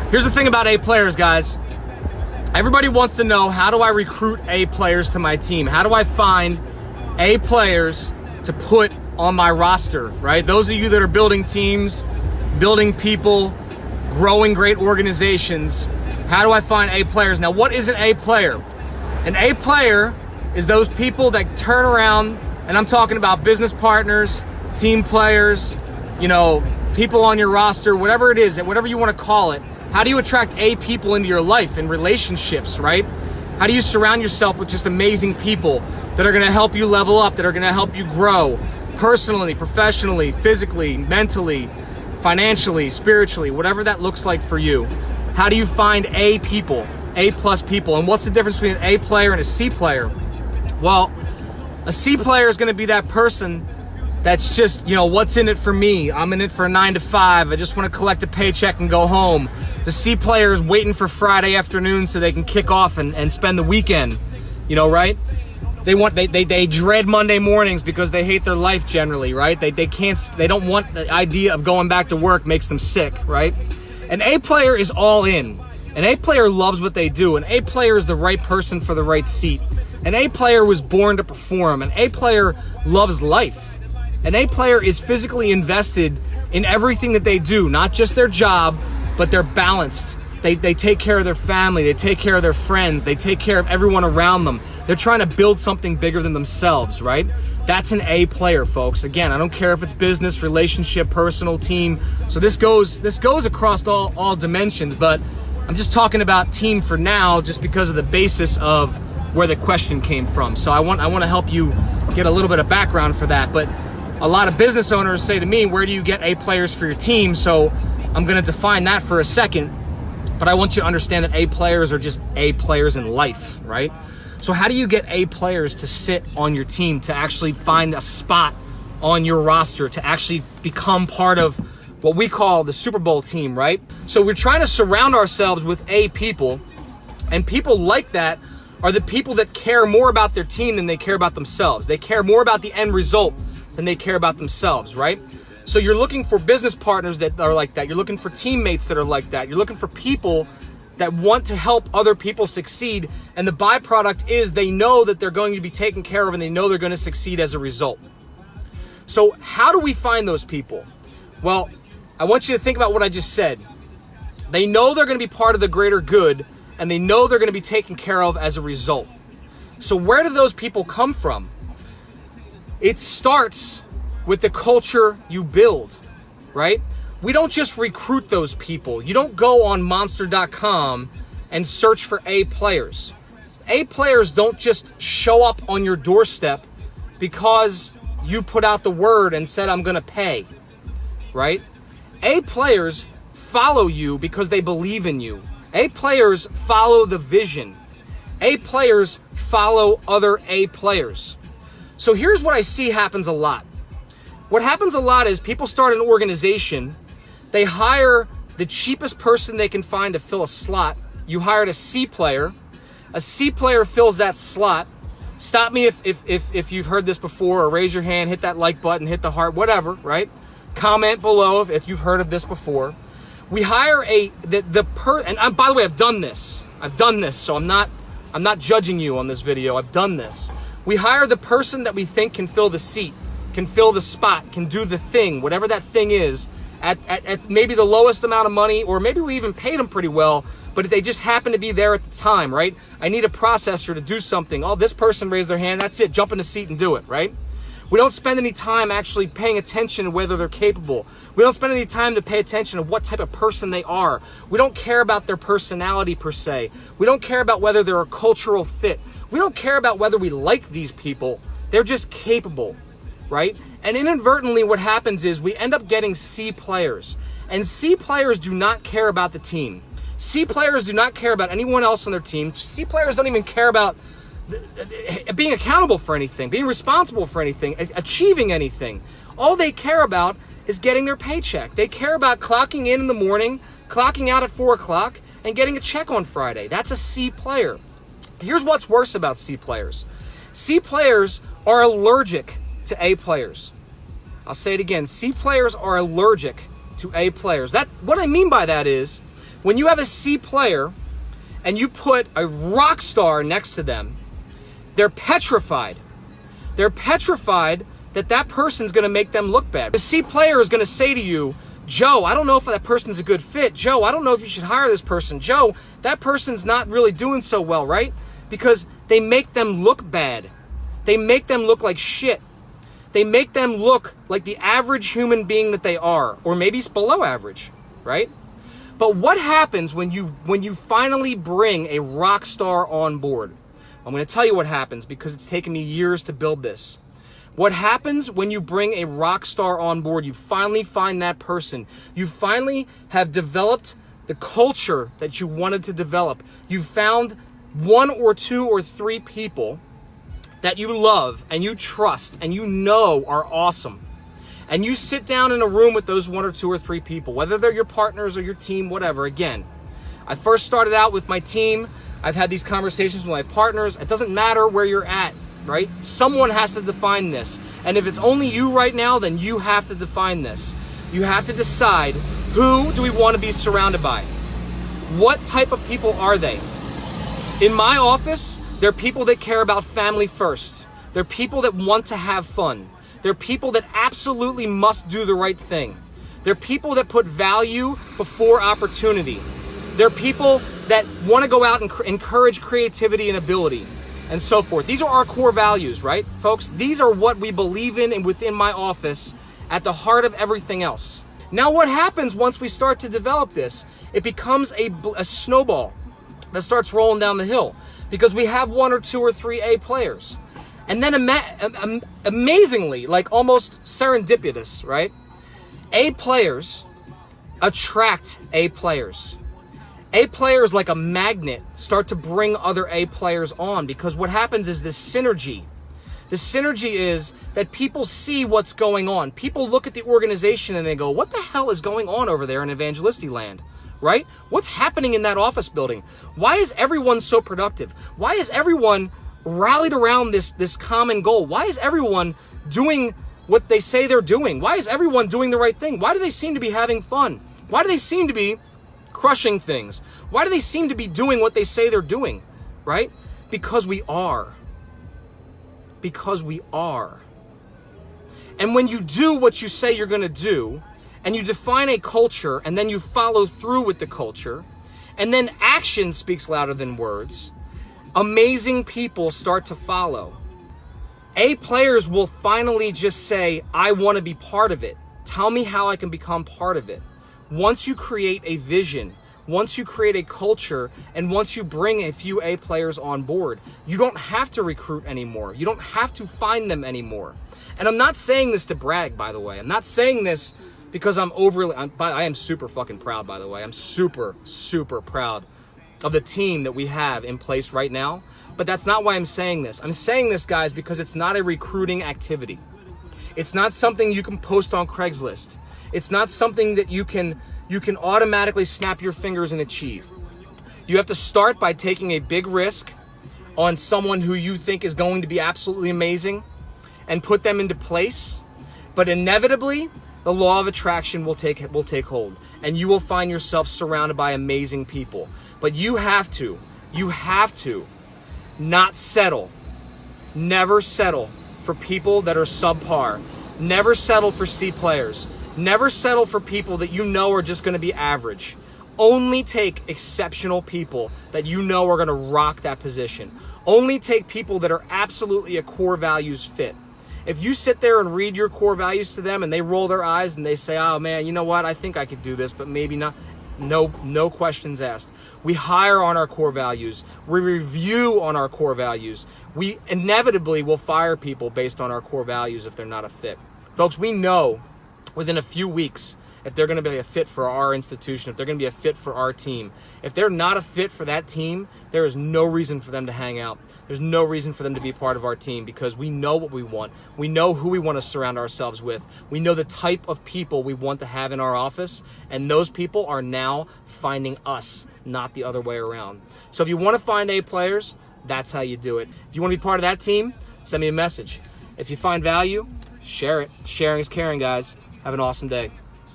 Here's the thing about A players, guys. Everybody wants to know, how do I recruit A players to my team? How do I find A players to put on my roster, right? Those of you that are building teams, building people, growing great organizations, how do I find A players? Now, what is an A player? An A player is those people that turn around, and I'm talking about business partners, team players, people on your roster, whatever it is, whatever you want to call it. How do you attract A people into your life and relationships, right? How do you surround yourself with just amazing people that are going to help you level up, that are going to help you grow personally, professionally, physically, mentally, financially, spiritually, whatever that looks like for you? How do you find A people, A plus people? And what's the difference between an A player and a C player? Well, a C player is going to be that person that's just, what's in it for me? I'm in it for a 9 to 5. I just want to collect a paycheck and go home. The C player is waiting for Friday afternoon so they can kick off and spend the weekend, right? They dread Monday mornings because they hate their life generally, right? They don't want the idea of going back to work, makes them sick, right? An A player is all in. An A player loves what they do. An A player is the right person for the right seat. An A player was born to perform. An A player loves life. An A player is physically invested in everything that they do, not just their job, but they're balanced. They take care of their family, they take care of their friends, they take care of everyone around them. They're trying to build something bigger than themselves, right? That's an A player, folks. Again, I don't care if it's business, relationship, personal, team. So this goes across all dimensions, but I'm just talking about team for now, just because of the basis of where the question came from. So I want to help you get a little bit of background for that. But a lot of business owners say to me, where do you get A players for your team? So I'm going to define that for a second, but I want you to understand that A players are just A players in life, right? So how do you get A players to sit on your team, to actually find a spot on your roster, to actually become part of what we call the Super Bowl team, right? So we're trying to surround ourselves with A people, and people like that are the people that care more about their team than they care about themselves. They care more about the end result than they care about themselves, right? So you're looking for business partners that are like that. You're looking for teammates that are like that. You're looking for people that want to help other people succeed. And the byproduct is they know that they're going to be taken care of and they know they're going to succeed as a result. So how do we find those people? Well, I want you to think about what I just said. They know they're going to be part of the greater good, and they know they're going to be taken care of as a result. So where do those people come from? It starts with the culture you build, right? We don't just recruit those people. You don't go on monster.com and search for A players. A players don't just show up on your doorstep because you put out the word and said, I'm gonna pay, right? A players follow you because they believe in you. A players follow the vision. A players follow other A players. So here's what I see happens a lot. What happens a lot is people start an organization, they hire the cheapest person they can find to fill a slot. You hired a C player. A C player fills that slot. Stop me if you've heard this before, or raise your hand, hit that like button, hit the heart, whatever, right? Comment below if you've heard of this before. We hire and by the way, I've done this, so I'm not judging you on this video. I've done this. We hire the person that we think can fill the seat, can fill the spot, can do the thing, whatever that thing is, at maybe the lowest amount of money, or maybe we even paid them pretty well, but if they just happen to be there at the time, right? I need a processor to do something. Oh, this person raised their hand, that's it, jump in the seat and do it, right? We don't spend any time actually paying attention to whether they're capable. We don't spend any time to pay attention to what type of person they are. We don't care about their personality per se. We don't care about whether they're a cultural fit. We don't care about whether we like these people. They're just capable, right? And inadvertently what happens is we end up getting C players. And C players do not care about the team. C players do not care about anyone else on their team. C players don't even care about being accountable for anything, being responsible for anything, achieving anything. All they care about is getting their paycheck. They care about clocking in the morning, clocking out at 4 o'clock, and getting a check on Friday. That's a C player. Here's what's worse about C players. C players are allergic to A players. I'll say it again. C players are allergic to A players. What I mean by that is When you have a C player and you put a rock star next to them, they're petrified. They're petrified that that person's going to make them look bad. The C player is going to say to you, Joe, I don't know if that person's a good fit. Joe, I don't know if you should hire this person. Joe, that person's not really doing so well, right? Because they make them look bad. They make them look like shit. They make them look like the average human being that they are, or maybe it's below average, right? But what happens when you finally bring a rock star on board? I'm going to tell you what happens because it's taken me years to build this. What happens when you bring a rock star on board? You finally find that person. You finally have developed the culture that you wanted to develop. You found one or two or three people that you love and you trust and you know are awesome. And you sit down in a room with those one or two or three people, whether they're your partners or your team, whatever. Again, I first started out with my team. I've had these conversations with my partners. It doesn't matter where you're at, right? Someone has to define this. And if it's only you right now, then you have to define this. You have to decide, who do we want to be surrounded by? What type of people are they? In my office, they're people that care about family first. They're people that want to have fun. They're people that absolutely must do the right thing. They're people that put value before opportunity. They're people that want to go out and encourage creativity and ability and so forth. These are our core values, right, folks? These are what we believe in and within my office at the heart of everything else. Now, what happens once we start to develop this? It becomes a snowball that starts rolling down the hill because we have one or two or three A players. And then amazingly, like almost serendipitous, right? A players attract A players. A players, like a magnet, start to bring other A players on because what happens is this synergy. The synergy is that people see what's going on. People look at the organization and they go, what the hell is going on over there in Evangelisti land? Right? What's happening in that office building? Why is everyone so productive? Why is everyone rallied around this common goal? Why is everyone doing what they say they're doing? Why is everyone doing the right thing? Why do they seem to be having fun? Why do they seem to be crushing things? Why do they seem to be doing what they say they're doing? Right? Because we are. Because we are. And when you do what you say you're going to do, and you define a culture, and then you follow through with the culture, and then action speaks louder than words, amazing people start to follow. A players will finally just say, I want to be part of it. Tell me how I can become part of it. Once you create a vision, once you create a culture, and once you bring a few A players on board, you don't have to recruit anymore. You don't have to find them anymore. And I'm not saying this to brag, by the way. I'm not saying this because I am super fucking proud, by the way. I'm super, super proud of the team that we have in place right now. But that's not why I'm saying this. I'm saying this, guys, because it's not a recruiting activity. It's not something you can post on Craigslist. It's not something that you can automatically snap your fingers and achieve. You have to start by taking a big risk on someone who you think is going to be absolutely amazing and put them into place. But inevitably, the law of attraction will take hold, and you will find yourself surrounded by amazing people. But you have to not settle. Never settle for people that are subpar. Never settle for C players. Never settle for people that you know are just going to be average. Only take exceptional people that you know are going to rock that position. Only take people that are absolutely a core values fit. If you sit there and read your core values to them and they roll their eyes and they say, oh man, you know what? I think I could do this, but maybe not. No questions asked. We hire on our core values. We review on our core values. We inevitably will fire people based on our core values if they're not a fit. Folks, we know within a few weeks if they're going to be a fit for our institution, if they're going to be a fit for our team. If they're not a fit for that team, there is no reason for them to hang out. There's no reason for them to be part of our team because we know what we want. We know who we want to surround ourselves with. We know the type of people we want to have in our office, and those people are now finding us, not the other way around. So if you want to find A players, that's how you do it. If you want to be part of that team, send me a message. If you find value, share it. Sharing is caring, guys. Have an awesome day.